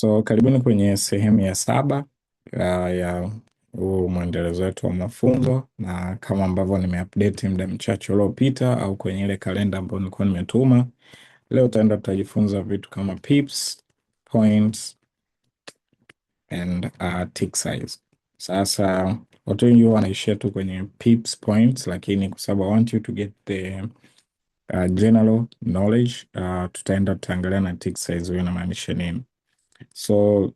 So karibuni kwenye sehemu ya 7 ya huu mwendelezo wetu wa mafunzo, na kama ambavyo nimeupdate muda mchache uliopita au kwenye ile kalenda ambayo nilikuwa nimetuma, leo tutajifunza vitu kama pips, points and tick size. Sasa watu wengi wanaishia tu kwenye pips, points, lakini kwa sababu I want you to get the general knowledge, tutaangalia na tick size hiyo inamaanisha nini. So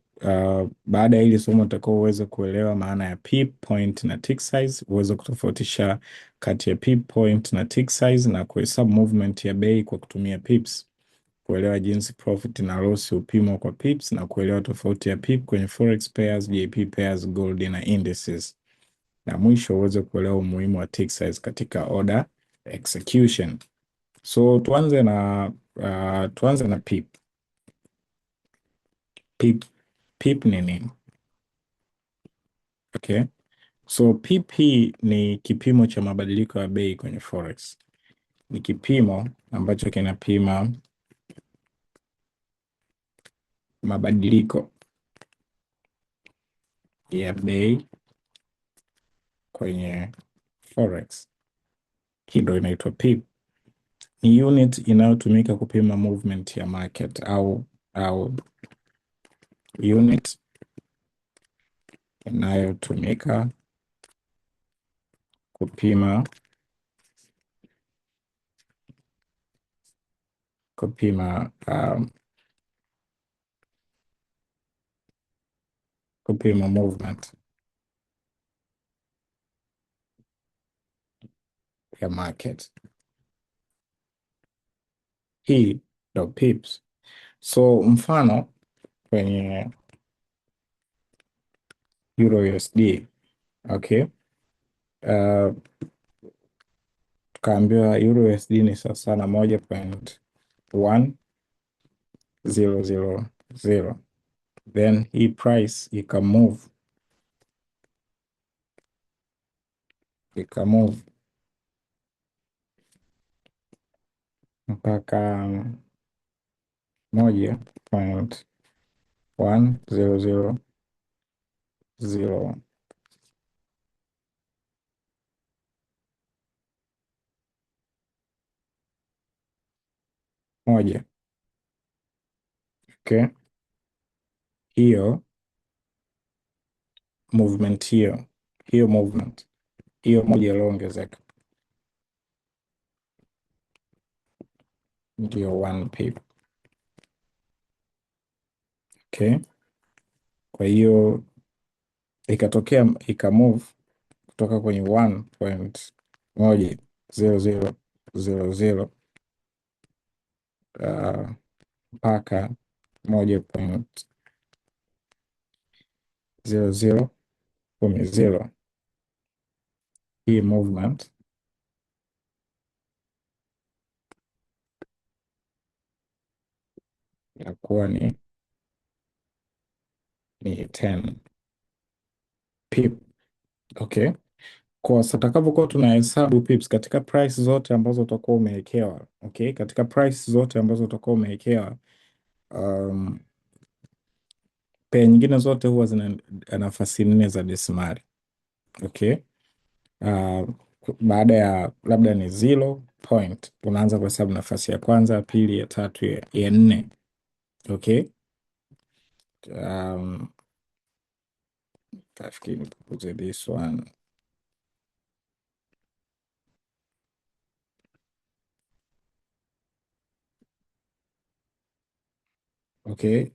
baada ya hili somo utakuwa uweze kuelewa maana ya pip, point na tick size, uweze kutofautisha kati ya pip, point na tick size na kuhesabu movement ya bei kwa kutumia pips, kuelewa jinsi profit na loss hupimwa kwa pips na kuelewa tofauti ya pip kwenye forex pairs, JP pairs, gold na indices, na mwisho uweze kuelewa umuhimu wa tick size katika order execution. So tuanze na pip. Pip ni nini? Okay. So PP ni kipimo cha mabadiliko ya bei kwenye forex. Ni kipimo ambacho kinapima mabadiliko ya bei kwenye forex. Hii ndio inaitwa pip. Ni unit inayotumika kupima movement ya market au unit inayotumika kupima movement ya market. Hii ndio pips. So mfano kwenye Euro USD, okay, tukaambiwa Euro USD ni sawa na 1.1000, then hii price ikamove mpaka 1.1000 moja. Okay, hiyo movement hiyo moja iliyoongezeka ndio 1 pip. Okay, kwa hiyo ikatokea ikamove kutoka kwenye 1.1000 mpaka 1.0010. Hii movement inakuwa ni 10 pip. Okay, kwa tutakapokuwa tunahesabu pips katika price zote ambazo utakuwa umewekewa, okay, katika price zote ambazo utakuwa umewekewa, pair nyingine zote huwa zina nafasi 4 za desimali. Okay, baada ya labda ni 0 point unaanza kuhesabu nafasi ya kwanza, ya pili, ya tatu, ya nne. Okay, tafikiri nipunguze this one. Okay,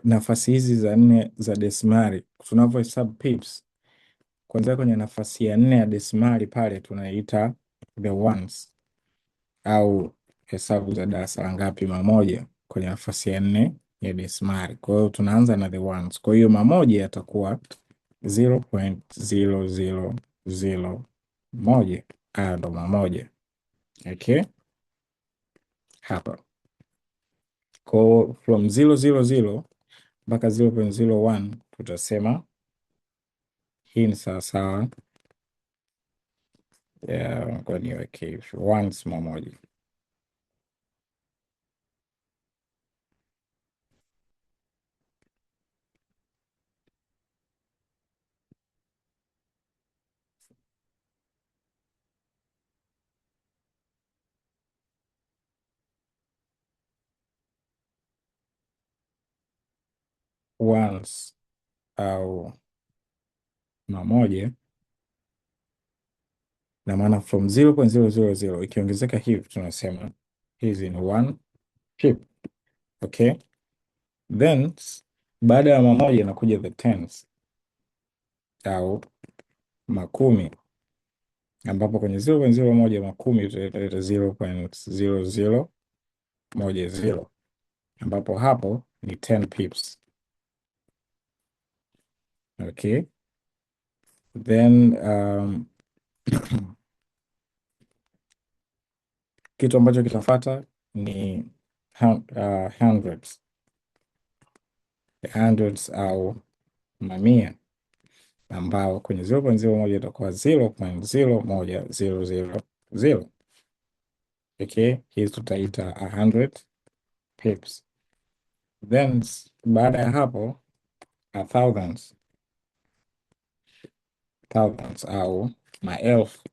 nafasi hizi za 4 za desimali tunavyohesabu pips, kwanza kwenye nafasi ya 4 ya desimali pale tunaita the ones, au hesabu za darasa la ngapi, mamoja kwenye nafasi ya 4 ya desimali. Kwa hiyo tunaanza na the ones. Kwa hiyo mamoja yatakuwa 0.0001. Haya ndo mamoja. Okay, hapa kwa from 000 mpaka 0.01 tutasema hii ni sawasawa kwa niweke ones mamoja. ones au mamoja, na maana from 0.000 ikiongezeka hivi tunasema hizi ni one pip. Okay, then baada ya mamoja inakuja the tens au makumi, ambapo kwenye 0.01 makumi tutaleta 0.0010, ambapo hapo ni 10 pips. Okay, then kitu ambacho kitafata ni hundreds. Hundreds au mamia, ambao kwenye 0.01 itakuwa 0.01000. Okay, hizi tutaita 100 pips. Then baada ya hapo thousands au maelfu,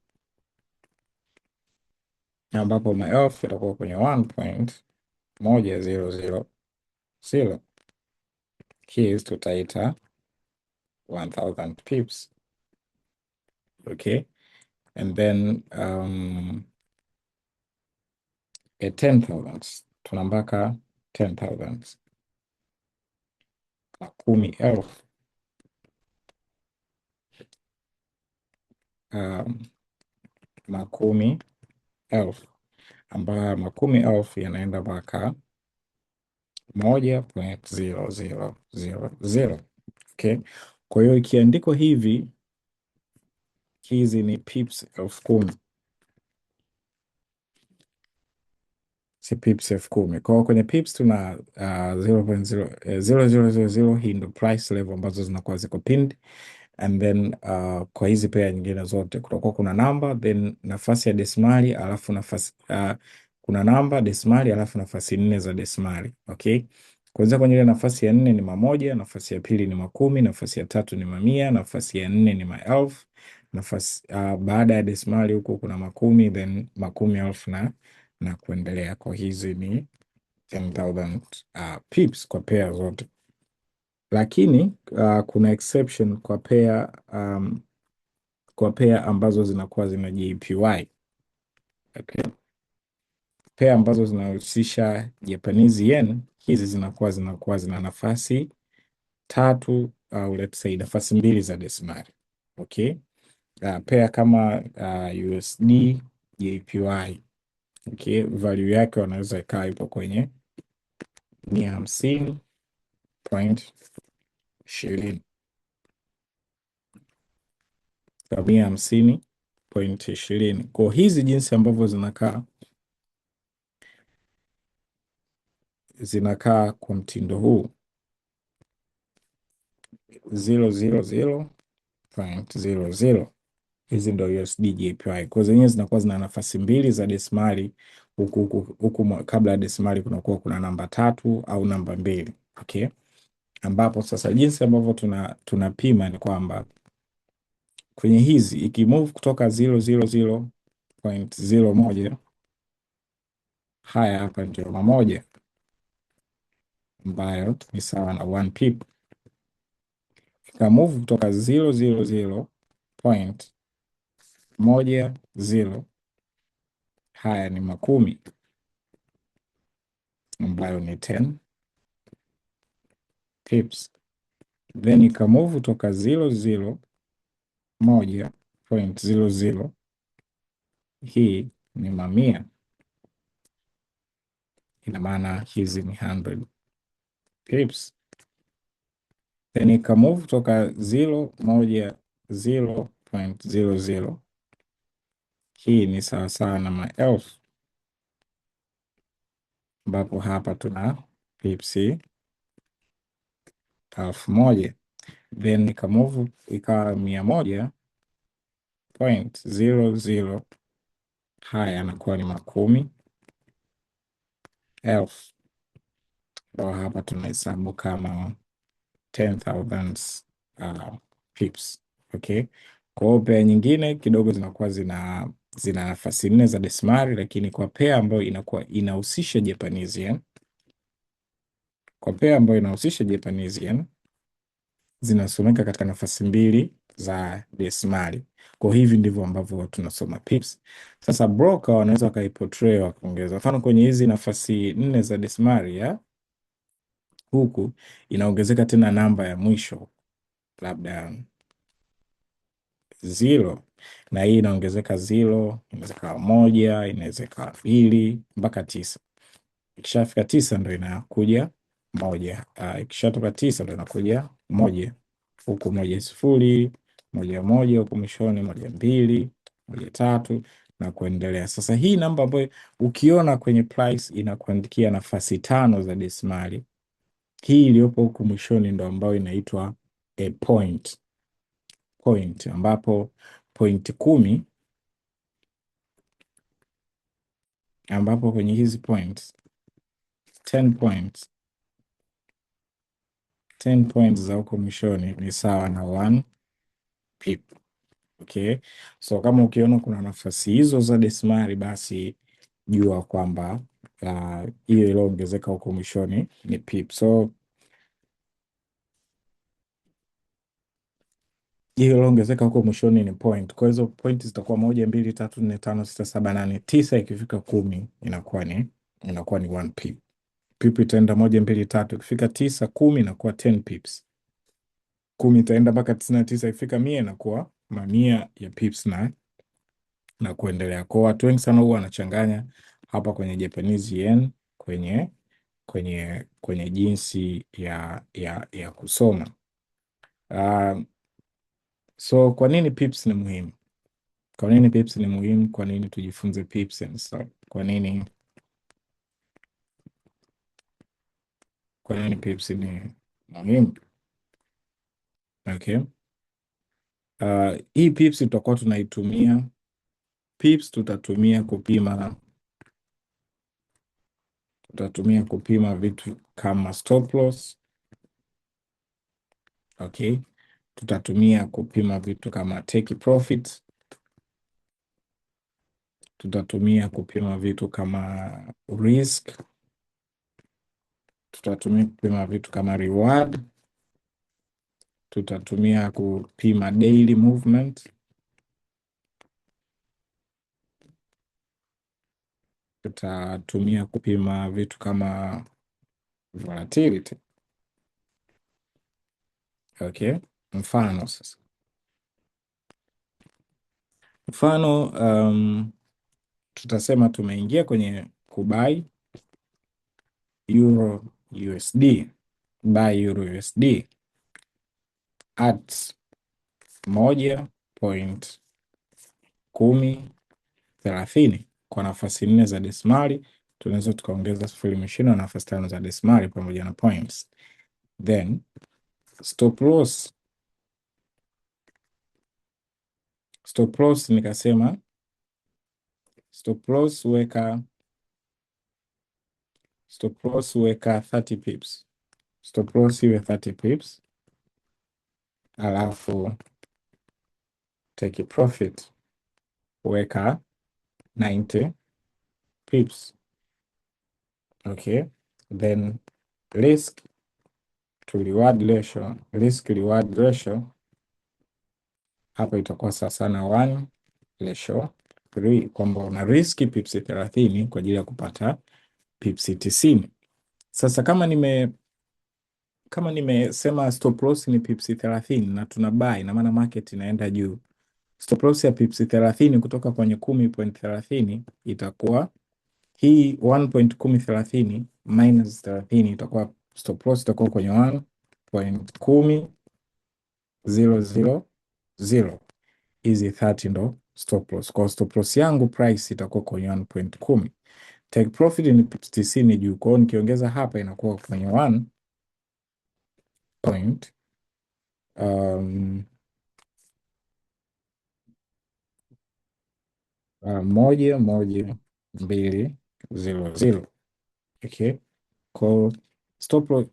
ambapo maelfu itakuwa kwenye 1.1000. Hizi tutaita 1000 pips. Okay, and then at 10,000 tuna mpaka 10,000, makumi elfu, makumi elfu, ambayo makumi elfu yanaenda mpaka 1.0000. Okay, kwa hiyo ikiandikwa hivi, hizi ni pips 10,000, si pips 10,000. Kwa hiyo kwenye pips tuna 0.0000. Hii ndo price level ambazo zinakuwa ziko pinned, and then kwa hizi pair nyingine zote kutakuwa kuna namba, then nafasi ya desimali, alafu nafasi kuna namba, desimali, alafu nafasi 4 za desimali. Okay, kwanza kwenye ile nafasi ya 4 ni mamoja, nafasi ya pili ni makumi, nafasi ya tatu ni mamia, nafasi ya 4 ni maelfu, nafasi baada ya desimali huko kuna makumi, then makumi elfu na kuendelea. Kwa hizi ni 10,000 pips kwa pair zote, lakini kuna exception kwa pair ambazo zinakuwa zina JPY. Okay, pair ambazo zinahusisha Japanese yen, hizi zinakuwa zina nafasi 3 au let's say nafasi 2 za desimali. Okay, pair kama USD JPY, okay, value yake wanaweza ikawa ipo kwenye 150.20, 150.20. Kwa hizi jinsi ambavyo zinakaa kwa mtindo huu 0.0000. Hizi ndo USD JPY, kwa zenyewe zinakuwa zina nafasi 2 za desimali, huku kabla ya desimali kunakuwa kuna namba 3 au namba 2. Okay, ambapo sasa jinsi ambavyo tunapima ni kwamba kwenye hizi ikimove kutoka 0.0001, haya hapa ndio mamoja, ambayo ni sawa na 1 pip. Ikamove kutoka 0.0010, haya ni makumi, ambayo ni 10 pips. Then ikamove kutoka 0.00, hii ni mamia, ina maana hizi ni 100 pips. Then ikamove kutoka 0.00, hii ni sawasawa na maelfu, ambapo hapa tuna pips 1000. Then ikamove ikawa 100.00, haya yanakuwa ni makumi elfu, kwa hapa tunahesabu kama 10,000 pips. Okay, kwa hiyo pair nyingine kidogo zinakuwa zina nafasi 4 za desimali, lakini kwa pair ambayo inakuwa inahusisha Japanese yen, zinasomeka katika nafasi mbili za desimali. Kwa hivi ndivyo ambavyo tunasoma pips. Sasa broker wanaweza wakaiportray wakaongeza, mfano kwenye hizi nafasi 4 za desimali ya huku inaongezeka tena namba ya mwisho labda 0, na hii inaongezeka 0, inaweza ikawa 1, inaweza ikawa 2 mpaka 9. Ikishafika 9 ndo inakuja 1. Ikishatoka 9 ndo inakuja 1, huku 1.0, 1.1, huku mwishoni 1.2, 1.3 na kuendelea. Sasa hii namba ambayo ukiona kwenye price inakuandikia nafasi 5 za desimali, hii iliyopo huku mwishoni ndo ambayo inaitwa a point, ambapo point 10, ambapo kwenye hizi points 10 points za huko mwishoni ni sawa na 1 pip. Okay, so kama ukiona kuna nafasi hizo za desimali, basi jua kwamba hiyo iliyoongezeka huko mwishoni ni pip. So hiyo iliyoongezeka huko mwishoni ni point. Kwa hizo point zitakuwa 1, 2, 3, 4, 5, 6, 7, 8, 9. Ikifika 10 inakuwa ni 1 pip. Pip itaenda 1, 2, 3. Ikifika 9, 10 inakuwa 10 pips. 10 itaenda mpaka 99. Ikifika 100 inakuwa mamia ya pips na kuendelea. Kwa watu wengi sana huwa wanachanganya hapa kwenye Japanese yen kwenye jinsi ya kusoma. So kwa nini pips ni muhimu? Kwa nini pips ni muhimu? Kwa nini tujifunze pips and so? Kwa nini pips ni muhimu? Okay. Hii pips tutakuwa tunaitumia, pips tutatumia kupima vitu kama stop loss. Okay. Tutatumia kupima vitu kama take profit. Tutatumia kupima vitu kama risk. Tutatumia kupima vitu kama reward. Tutatumia kupima daily movement. Tutatumia kupima vitu kama volatility. Okay, mfano sasa. Tutasema tumeingia kwenye kubuy Euro USD, buy Euro USD at 1.1030 kwa nafasi 4 za desimali. Tunaweza tukaongeza sifuri mwishoni na nafasi 5 za desimali pamoja na points. Then stop loss nikasema stop loss weka 30 pips. Stop loss iwe 30 pips. Alafu take profit weka 90 pips. Okay, then risk to reward ratio hapa itakuwa sasa na 1:3, kwamba una risk pips 30 kwa ajili ya kupata pips 90. Sasa kama nimesema stop loss ni pips 30 na tuna buy, na maana market inaenda juu, stop loss ya pips 30 kutoka kwenye 10.30 itakuwa hii 1.1030 minus 30 itakuwa stop loss itakuwa kwenye 1.10000. Hizi 30 ndo stop loss. Kwa stop loss yangu price itakuwa kwenye 1.10. Take profit ni 90 juu, kwa hiyo nikiongeza hapa inakuwa kwenye 1.1200. Okay, kwa stop loss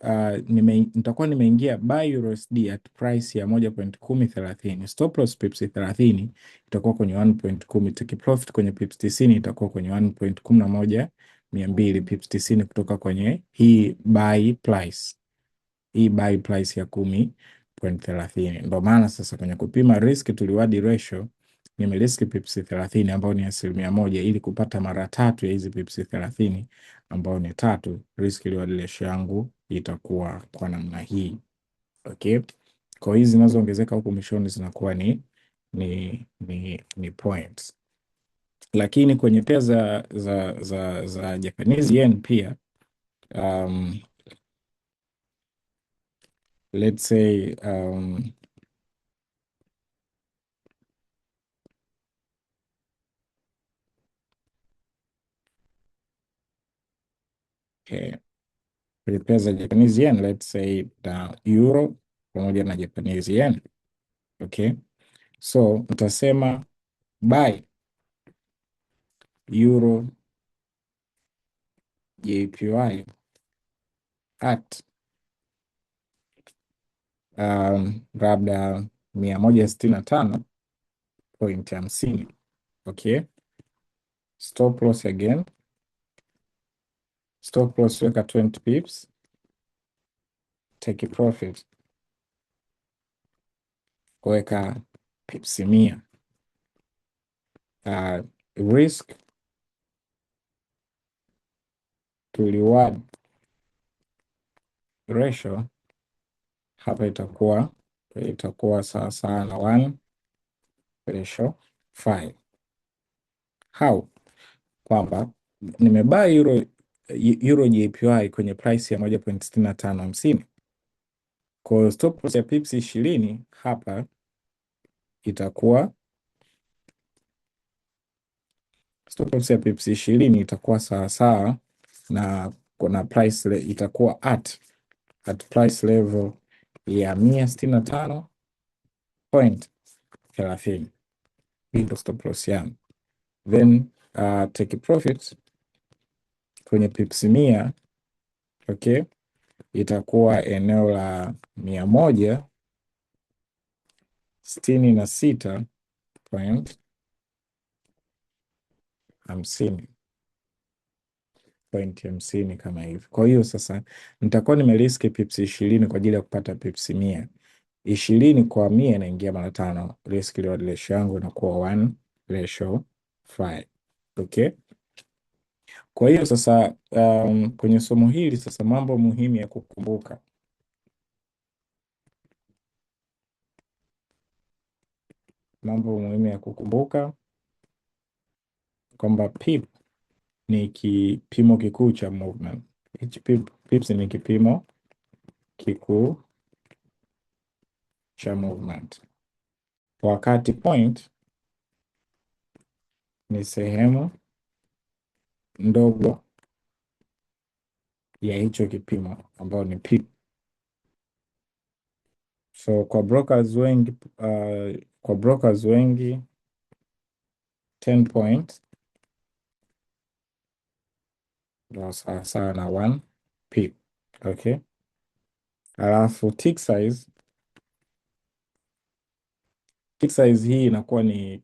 nitakuwa nimeingia buy USD at price ya 1.1030. Stop loss pips 30 itakuwa kwenye 1.10. Take profit kwenye pips 90 itakuwa kwenye 1.11200 pips 90 kutoka kwenye hii buy price ya 10 0.30. Ndo maana sasa kwenye kupima risk to reward ratio nimeriski pips 30 ambayo ni 1%, ili kupata mara tatu ya hizi pips 30 ambayo ni tatu, risk reward ratio yangu itakuwa kwa namna hii. Okay, kwa hizi zinazoongezeka huku mwishoni zinakuwa ni points. Lakini kwenye pia za Japanese yen pia let's say okay, kwenye pia za Japanese yen let's say the euro pamoja na Japanese yen. Okay, so utasema buy euro JPY at labda 165.50. Okay, stop loss again, stop loss weka 20 pips, take a profit weka pips 100. Risk to reward ratio hapa itakuwa sawa sawa na 1:5. How? Kwamba nimebuy euro JPY kwenye price ya 1.6550. Kwa hiyo stop loss ya pips 20 hapa itakuwa stop loss ya pips 20 itakuwa sawa sawa na kuna price itakuwa at price level ya 165.30. Hii ndio stop loss yangu. Then take a profit kwenye pips 100. Okay, itakuwa eneo la 166.50 50 kama hivi. Kwa hiyo sasa nitakuwa nimeriski pips 20 kwa ajili ya kupata pips 100. 20 kwa 100 inaingia mara 5. Risk reward ratio yangu inakuwa 1:5. Okay, kwa hiyo sasa kwenye somo hili sasa mambo muhimu ya kukumbuka, kwamba pip ni kipimo kikuu cha movement. Hichi pips ni kipimo kikuu cha movement, wakati point ni sehemu ndogo ya hicho kipimo ambao ni pip. So kwa brokers wengi 10 point ndio sawa na 1 pip. Okay, alafu tick size hii inakuwa ni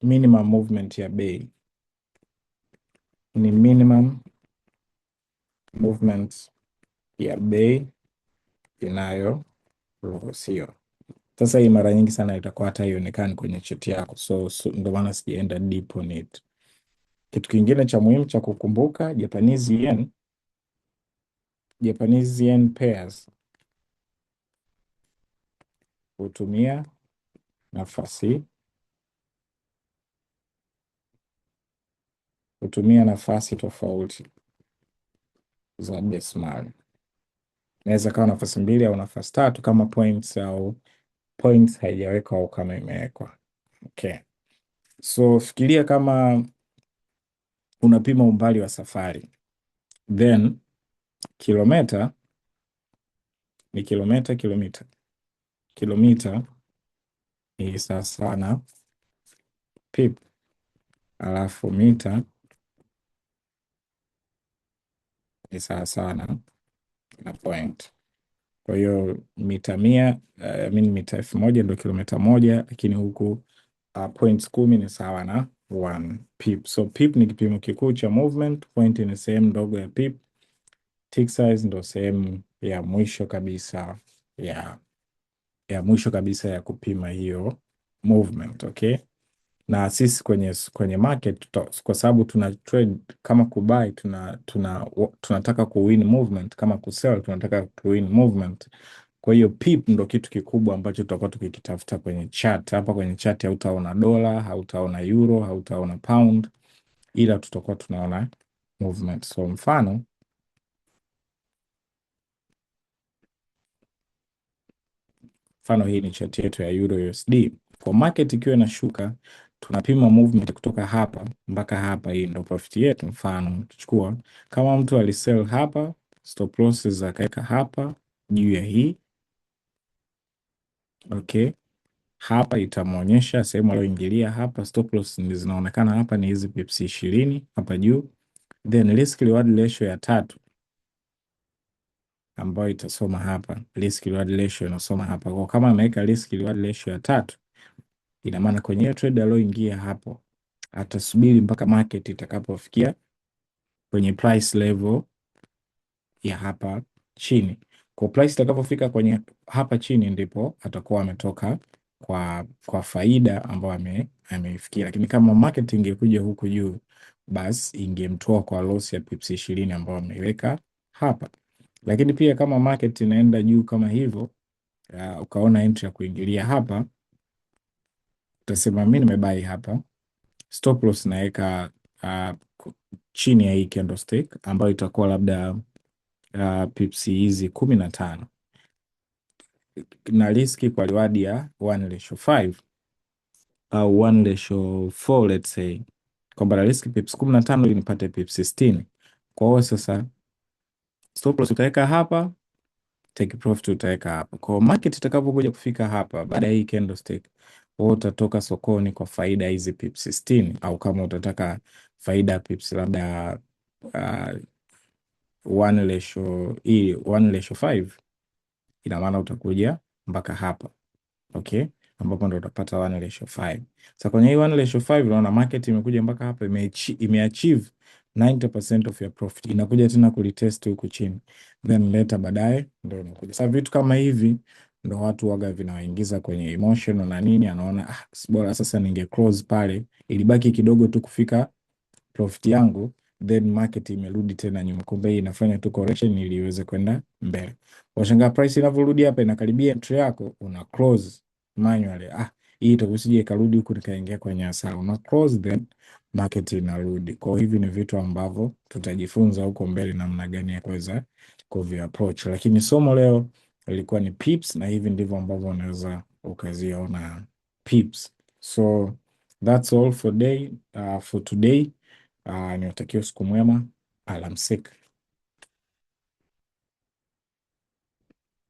minimum movement ya bei, ni minimum movement ya bei inayoruhusiwa. Sasa hii mara nyingi sana itakuwa hata haionekani kwenye cheti yako, so ndio maana sijaenda deep on it. Kitu kingine cha muhimu cha kukumbuka, Japanese yen pairs hutumia nafasi tofauti za decimal. Inaweza kawa nafasi 2 au nafasi 3 kama points haijawekwa au kama imewekwa. Okay, so fikiria kama unapima umbali wa safari, then kilomita ni kilomita ni sawa sana pip, alafu mita ni sawa sana na point. Kwa hiyo mita 100 mita 1000 ndio kilomita 1, lakini huku points 10 ni sawa na 1 pip. So pip ni kipimo kikuu cha movement, point ni sehemu ndogo ya pip, tick size ndio sehemu ya mwisho kabisa ya mwisho kabisa ya kupima hiyo movement, okay? Na sisi kwenye market kwa sababu tuna trade kama kubuy tunataka kuwin movement, kama kusell tunataka kuwin movement. Kwa hiyo pip ndo kitu kikubwa ambacho tutakuwa tukikitafuta kwenye chart. Hapa kwenye chart hautaona dola, hautaona euro, hautaona pound, ila tutakuwa tunaona movement. So mfano hii ni chart yetu ya Euro USD. Kwa market ikiwa inashuka, tunapima movement kutoka hapa mpaka hapa. Hii ndo profit yetu. Mfano tuchukua kama mtu alisell hapa, stop losses akaweka hapa juu ya hii, okay, hapa itamwonyesha sehemu aliyoingilia hapa. Stop loss ndizo zinaonekana hapa, ni hizi pips 20 hapa juu, then risk reward ratio ya 3 ambayo itasoma hapa. Risk reward ratio inasoma hapa. Kwa kama ameweka risk reward ratio ya 3, ina maana kwenye hiyo trade aliyoingia hapo atasubiri mpaka market itakapofikia kwenye price level ya hapa chini. Kwa price itakapofika kwenye hapa chini ndipo atakuwa ametoka kwa faida ambayo ameifikia. Lakini kama market ingekuja huku juu, basi ingemtoa kwa loss ya pips 20 ambayo ameiweka hapa. Lakini pia kama market inaenda juu kama hivyo, ukaona entry ya kuingilia hapa, utasema mimi nimebai hapa, stop loss naweka chini ya hii candlestick ambayo itakuwa labda pips hizi 15 na riski kwa reward ya 1:5 au 1:4, let's say kwamba na riski pips 15 ili nipate pips 60. Kwa hiyo sasa stop loss utaweka hapa, take profit utaweka hapa. Kwa market itakapokuja kufika hapa baada ya hii candlestick, wewe utatoka sokoni kwa faida hizi pips 60, au kama utataka faida pips labda 1:5, ina maana utakuja mpaka hapa, okay, ambapo ndo utapata 1:5. Sasa kwenye hii 1:5 unaona market imekuja mpaka hapa, imeachieve 90% of your profit, inakuja tena kulitest huku chini, then later baadaye ndo inakuja. Sasa vitu kama hivi ndo watu waga vinawaingiza kwenye emotion na nini, anaona bora sasa ninge close pale, ilibaki kidogo tu kufika profit yangu, then market imerudi tena nyuma, kumbe inafanya tu correction ili iweze kwenda mbele. Washangaa price inavyorudi hapa inakaribia entry yako, una close manually. Hii itakusije ikarudi huku nikaingia kwenye hasara, una close then market inarudi. Kwa hivi ni vitu ambavyo tutajifunza huko mbele namna gani ya kuweza kuvi approach, lakini somo leo ilikuwa ni pips, na hivi ndivyo ambavyo unaweza ukaziona pips. So that's all for today. Niwatakie usiku mwema, alamsik.